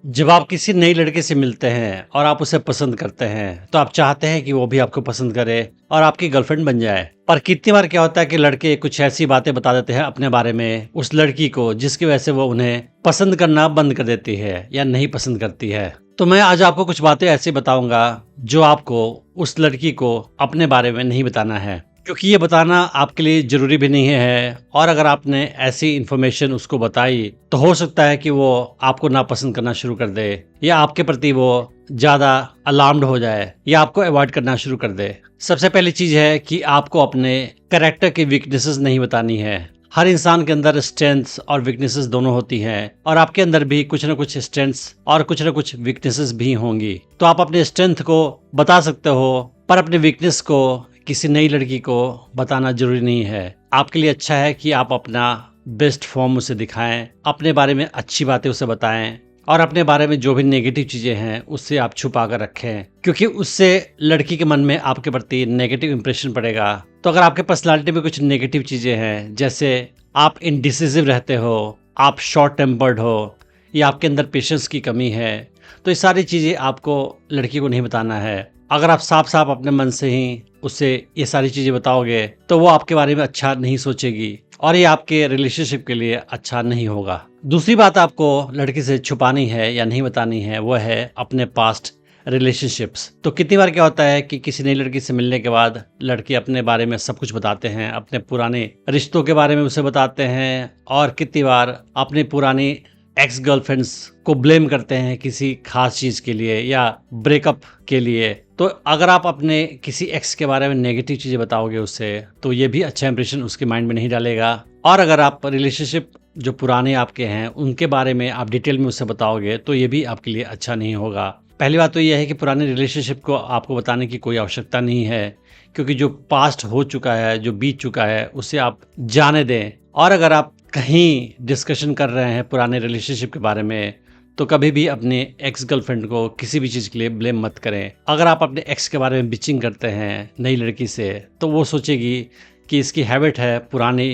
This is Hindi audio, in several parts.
जब आप किसी नई लड़के से मिलते हैं और आप उसे पसंद करते हैं तो आप चाहते हैं कि वो भी आपको पसंद करे और आपकी गर्लफ्रेंड बन जाए। पर कितनी बार क्या होता है कि लड़के कुछ ऐसी बातें बता देते हैं अपने बारे में उस लड़की को जिसकी वजह से वो उन्हें पसंद करना बंद कर देती है या नहीं पसंद करती है। तो मैं आज आपको कुछ बातें ऐसी बताऊंगा जो आपको उस लड़की को अपने बारे में नहीं बताना है, क्योंकि ये बताना आपके लिए जरूरी भी नहीं है। और अगर आपने ऐसी इन्फॉर्मेशन उसको बताई तो हो सकता है कि वो आपको नापसंद करना शुरू कर दे, या आपके प्रति वो ज्यादा अलार्म्ड हो जाए, या आपको अवॉइड करना शुरू कर दे। सबसे पहली चीज है कि आपको अपने कैरेक्टर की वीकनेसेस नहीं बतानी है। हर इंसान के अंदर स्ट्रेंथ्स और वीकनेसेस दोनों होती हैं, और आपके अंदर भी कुछ ना कुछ स्ट्रेंथ्स और कुछ ना कुछ वीकनेसेस भी होंगी। तो आप अपने स्ट्रेंथ को बता सकते हो, पर अपने वीकनेस को किसी नई लड़की को बताना जरूरी नहीं है। आपके लिए अच्छा है कि आप अपना बेस्ट फॉर्म उसे दिखाएं, अपने बारे में अच्छी बातें उसे बताएं, और अपने बारे में जो भी नेगेटिव चीजें हैं उससे आप छुपा कर रखें, क्योंकि उससे लड़की के मन में आपके प्रति नेगेटिव इंप्रेशन पड़ेगा। तो अगर आपके पर्सनालिटी में कुछ नेगेटिव चीजें हैं, जैसे आप इनडिसिसिव रहते हो, आप शॉर्ट टेम्पर्ड हो, या आपके अंदर पेशेंस की कमी है, तो ये सारी चीजें आपको लड़की को नहीं बताना है। अगर आप साफ साफ अपने मन से ही उसे ये सारी चीजें बताओगे तो वो आपके बारे में अच्छा नहीं सोचेगी, और ये आपके रिलेशनशिप के लिए अच्छा नहीं होगा। दूसरी बात आपको लड़की से छुपानी है या नहीं बतानी है, वो है अपने पास्ट रिलेशनशिप्स। तो कितनी बार क्या होता है कि किसी नई लड़की से मिलने के बाद लड़के अपने बारे में सब कुछ बताते हैं, अपने पुराने रिश्तों के बारे में उसे बताते हैं, और कितनी बार अपनी पुरानी एक्स गर्लफ्रेंड्स को ब्लेम करते हैं किसी खास चीज के लिए या ब्रेकअप के लिए। तो अगर आप अपने किसी एक्स के बारे में नेगेटिव चीजें बताओगे उससे, तो ये भी अच्छा इंप्रेशन उसके माइंड में नहीं डालेगा। और अगर आप रिलेशनशिप जो पुराने आपके हैं उनके बारे में आप डिटेल में उससे बताओगे तो ये भी आपके लिए अच्छा नहीं होगा। पहली बात तो यह है कि पुराने रिलेशनशिप को आपको बताने की कोई आवश्यकता नहीं है, क्योंकि जो पास्ट हो चुका है, जो बीत चुका है, उसे आप जाने दें। और अगर आप कहीं डिस्कशन कर रहे हैं पुराने रिलेशनशिप के बारे में, तो कभी भी अपने एक्स गर्लफ्रेंड को किसी भी चीज़ के लिए ब्लेम मत करें। अगर आप अपने एक्स के बारे में बिचिंग करते हैं नई लड़की से, तो वो सोचेगी कि इसकी हैबिट है पुरानी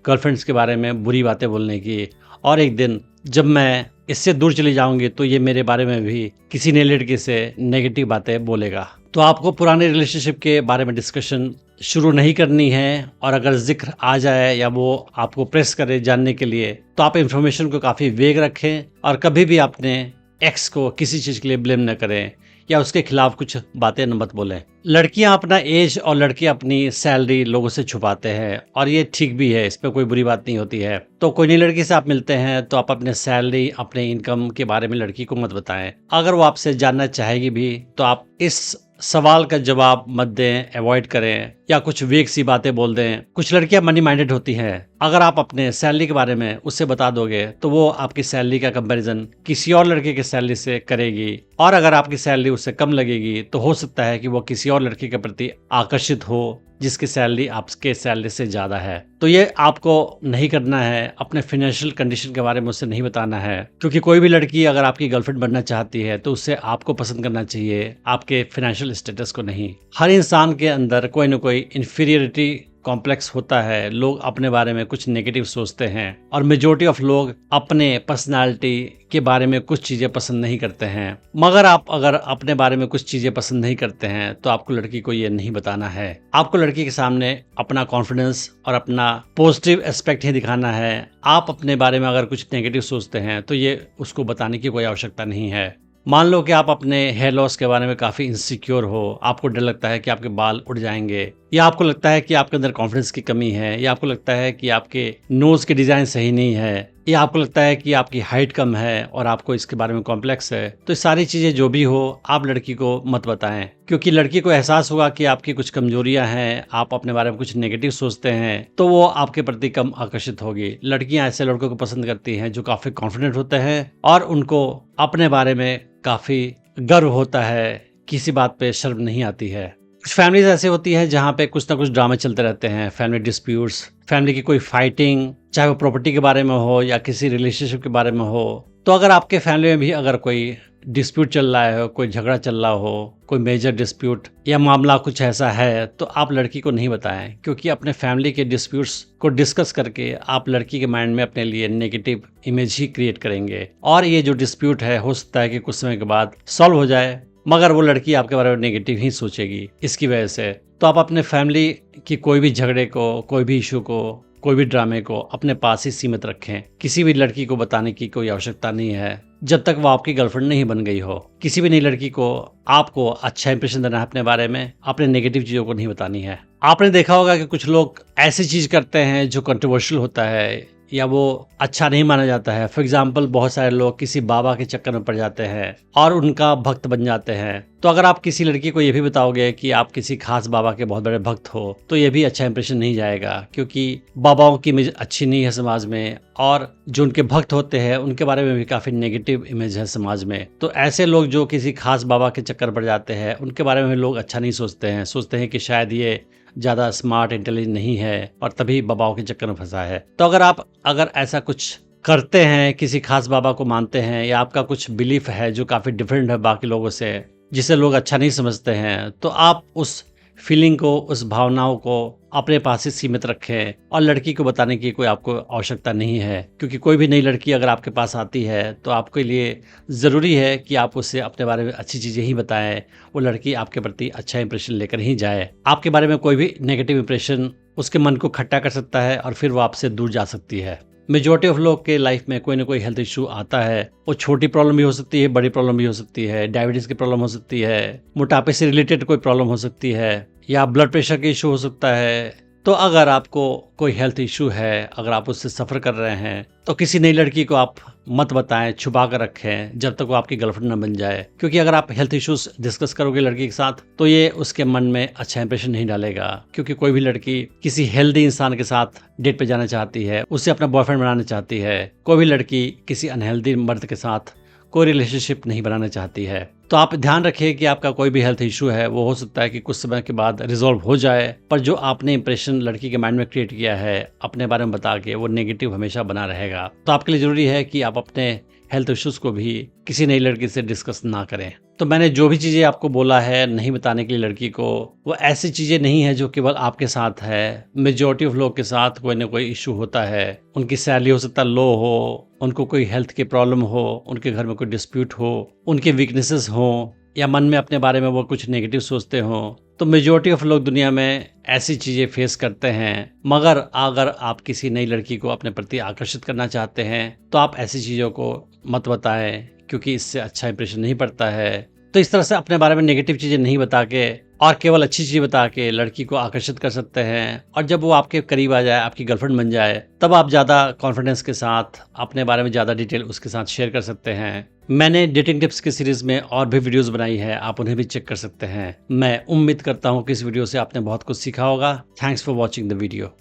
गर्लफ्रेंड्स के बारे में बुरी बातें बोलने की, और एक दिन जब मैं इससे दूर चली जाऊंगी तो ये मेरे बारे में भी किसी नई लड़की से नेगेटिव बातें बोलेगा। तो आपको पुराने रिलेशनशिप के बारे में डिस्कशन शुरू नहीं करनी है, और अगर जिक्र आ जाए या वो आपको प्रेस करे जानने के लिए, तो आप इंफॉर्मेशन को काफ़ी वेग रखें, और कभी भी अपने एक्स को किसी चीज़ के लिए ब्लेम न करें या उसके खिलाफ कुछ बातें न मत बोलें। लड़कियां अपना एज और लड़के अपनी सैलरी लोगों से छुपाते हैं, और ये ठीक भी है, इस पर कोई बुरी बात नहीं होती है। तो कोई नई लड़की से आप मिलते हैं तो आप अपने सैलरी, अपने इनकम के बारे में लड़की को मत बताएं। अगर वो आपसे जानना चाहेगी भी तो आप इस सवाल का जवाब मत दें, अवॉइड करें, या कुछ वेग सी बातें बोल दें। कुछ लड़कियां मनी माइंडेड होती हैं, अगर आप अपने सैलरी के बारे में उससे बता दोगे तो वो आपकी सैलरी का कंपैरिजन किसी और लड़के की सैलरी से करेगी, और अगर आपकी सैलरी उससे कम लगेगी तो हो सकता है कि वो किसी और लड़के के प्रति आकर्षित हो जिसकी सैलरी आपके सैलरी से ज्यादा है। तो ये आपको नहीं करना है। अपने फाइनेंशियल कंडीशन के बारे में उसे नहीं बताना है, क्योंकि कोई भी लड़की अगर आपकी गर्लफ्रेंड बनना चाहती है तो उससे आपको पसंद करना चाहिए, आपके फाइनेंशियल स्टेटस को नहीं। हर इंसान के अंदर कोई ना कोई इंफीरियरिटी कॉम्प्लेक्स होता है। लोग अपने बारे में कुछ नेगेटिव सोचते हैं, और मेजोरिटी ऑफ लोग अपने पर्सनालिटी के बारे में कुछ चीजें पसंद नहीं करते हैं। मगर आप अगर अपने बारे में कुछ चीजें पसंद नहीं करते हैं तो आपको लड़की को ये नहीं बताना है। आपको लड़की के सामने अपना कॉन्फिडेंस और अपना पॉजिटिव एस्पेक्ट ही दिखाना है। आप अपने बारे में अगर कुछ नेगेटिव सोचते हैं तो ये उसको बताने की कोई आवश्यकता नहीं है। मान लो कि आप अपने हेयर लॉस के बारे में काफ़ी इनसिक्योर हो, आपको डर लगता है कि आपके बाल उड़ जाएंगे, या आपको लगता है कि आपके अंदर कॉन्फिडेंस की कमी है, या आपको लगता है कि आपके नोज़ के डिज़ाइन सही नहीं है, या आपको लगता है कि आपकी हाइट कम है और आपको इसके बारे में कॉम्प्लेक्स है, तो ये सारी चीज़ें जो भी हो आप लड़की को मत बताएं, क्योंकि लड़की को एहसास होगा कि आपकी कुछ कमजोरियां हैं, आप अपने बारे में कुछ नेगेटिव सोचते हैं, तो वो आपके प्रति कम आकर्षित होगी। लड़कियां ऐसे लड़कों को पसंद करती हैं जो काफ़ी कॉन्फिडेंट होते हैं और उनको अपने बारे में काफ़ी गर्व होता है, किसी बात पे शर्म नहीं आती है। कुछ फैमिलीज ऐसे होती हैं जहाँ पे कुछ ना कुछ ड्रामे चलते रहते हैं, फैमिली डिस्प्यूट्स, फैमिली की कोई फाइटिंग, चाहे वो प्रॉपर्टी के बारे में हो या किसी रिलेशनशिप के बारे में हो। तो अगर आपके फैमिली में भी अगर कोई डिस्प्यूट चल रहा हो, कोई झगड़ा चल रहा हो, कोई मेजर डिस्प्यूट या मामला कुछ ऐसा है, तो आप लड़की को नहीं बताएं, क्योंकि अपने फैमिली के डिस्प्यूट्स को डिस्कस करके आप लड़की के माइंड में अपने लिए नेगेटिव इमेज ही क्रिएट करेंगे। और ये जो डिस्प्यूट है हो सकता है कि कुछ समय के बाद सॉल्व हो जाए, मगर वो लड़की आपके बारे में नेगेटिव ही सोचेगी इसकी वजह से। तो आप अपने फैमिली की कोई भी झगड़े को, कोई भी इशू को, कोई भी ड्रामे को अपने पास ही सीमित रखें। किसी भी लड़की को बताने की कोई आवश्यकता नहीं है जब तक वो आपकी गर्लफ्रेंड नहीं बन गई हो। किसी भी नई लड़की को आपको अच्छा इंप्रेशन देना है अपने बारे में, अपने नेगेटिव चीजों को नहीं बतानी है। आपने देखा होगा कि कुछ लोग ऐसी चीज करते हैं जो कंट्रोवर्शियल होता है या वो अच्छा नहीं माना जाता है। फॉर एग्जाम्पल, बहुत सारे लोग किसी बाबा के चक्कर में पड़ जाते हैं और उनका भक्त बन जाते हैं। तो अगर आप किसी लड़की को ये भी बताओगे कि आप किसी खास बाबा के बहुत बड़े भक्त हो, तो ये भी अच्छा इंप्रेशन नहीं जाएगा, क्योंकि बाबाओं की इमेज अच्छी नहीं है समाज में, और जो उनके भक्त होते हैं उनके बारे में भी काफी नेगेटिव इमेज है समाज में। तो ऐसे लोग जो किसी खास बाबा के चक्कर पड़ जाते हैं, उनके बारे में लोग अच्छा नहीं सोचते हैं। सोचते हैं कि शायद ये ज़्यादा स्मार्ट इंटेलिजेंट नहीं है और तभी बाबाओं के चक्कर में फंसा है। तो अगर ऐसा कुछ करते हैं, किसी खास बाबा को मानते हैं, या आपका कुछ बिलीफ है जो काफ़ी डिफरेंट है बाकी लोगों से, जिसे लोग अच्छा नहीं समझते हैं, तो आप उस फीलिंग को, उस भावनाओं को अपने पास ही सीमित रखें और लड़की को बताने की कोई आपको आवश्यकता नहीं है। क्योंकि कोई भी नई लड़की अगर आपके पास आती है तो आपके लिए ज़रूरी है कि आप उससे अपने बारे में अच्छी चीज़ें ही बताएं। वो लड़की आपके प्रति अच्छा इंप्रेशन लेकर ही जाए। आपके बारे में कोई भी नेगेटिव इंप्रेशन उसके मन को खट्टा कर सकता है और फिर वो आपसे दूर जा सकती है। मेजॉरिटी ऑफ लोग के लाइफ में कोई ना कोई हेल्थ इशू आता है। वो छोटी प्रॉब्लम भी हो सकती है, बड़ी प्रॉब्लम भी हो सकती है, डायबिटीज की प्रॉब्लम हो सकती है, मोटापे से रिलेटेड कोई प्रॉब्लम हो सकती है, या ब्लड प्रेशर का इशू हो सकता है। तो अगर आपको कोई हेल्थ इशू है, अगर आप उससे सफ़र कर रहे हैं, तो किसी नई लड़की को आप मत बताएं, छुपा कर रखें जब तक वो आपकी गर्लफ्रेंड न बन जाए। क्योंकि अगर आप हेल्थ इश्यूज डिस्कस करोगे लड़की के साथ, तो ये उसके मन में अच्छा इंप्रेशन नहीं डालेगा। क्योंकि कोई भी लड़की किसी हेल्दी इंसान के साथ डेट पे जाना चाहती है, उसे अपना बॉयफ्रेंड बनाना चाहती है। कोई भी लड़की किसी अनहेल्दी मर्द के साथ कोई रिलेशनशिप नहीं बनाना चाहती है। तो आप ध्यान रखिए कि आपका कोई भी हेल्थ इशू है, वो हो सकता है कि कुछ समय के बाद रिजॉल्व हो जाए, पर जो आपने इंप्रेशन लड़की के माइंड में क्रिएट किया है अपने बारे में बता के, वो नेगेटिव हमेशा बना रहेगा। तो आपके लिए जरूरी है कि आप अपने हेल्थ इश्यूज को भी किसी नई लड़की से डिस्कस ना करें। तो मैंने जो भी चीज़ें आपको बोला है नहीं बताने के लिए लड़की को, वो ऐसी चीज़ें नहीं है जो केवल आपके साथ है। मेजॉरिटी ऑफ लोग के साथ कोई ना कोई इशू होता है। उनकी सैलरी हो सकता है लो हो, उनको कोई हेल्थ की प्रॉब्लम हो, उनके घर में कोई डिस्प्यूट हो, उनके वीकनेसेस हो, या मन में अपने बारे में वो कुछ नेगेटिव सोचते हो। तो मेजॉरिटी ऑफ लोग दुनिया में ऐसी चीज़ें फेस करते हैं। मगर अगर आप किसी नई लड़की को अपने प्रति आकर्षित करना चाहते हैं, तो आप ऐसी चीज़ों को मत बताएं, क्योंकि इससे अच्छा इंप्रेशन नहीं पड़ता है। तो इस तरह से अपने बारे में नेगेटिव चीज़ें नहीं बता के और केवल अच्छी चीज़ बता के लड़की को आकर्षित कर सकते हैं। और जब वो आपके करीब आ जाए, आपकी गर्लफ्रेंड बन जाए, तब आप ज़्यादा कॉन्फिडेंस के साथ अपने बारे में ज़्यादा डिटेल उसके साथ शेयर कर सकते हैं। मैंने डेटिंग टिप्स की सीरीज में और भी वीडियोस बनाई है, आप उन्हें भी चेक कर सकते हैं। मैं उम्मीद करता हूँ कि इस वीडियो से आपने बहुत कुछ सीखा होगा। Thanks for watching the video.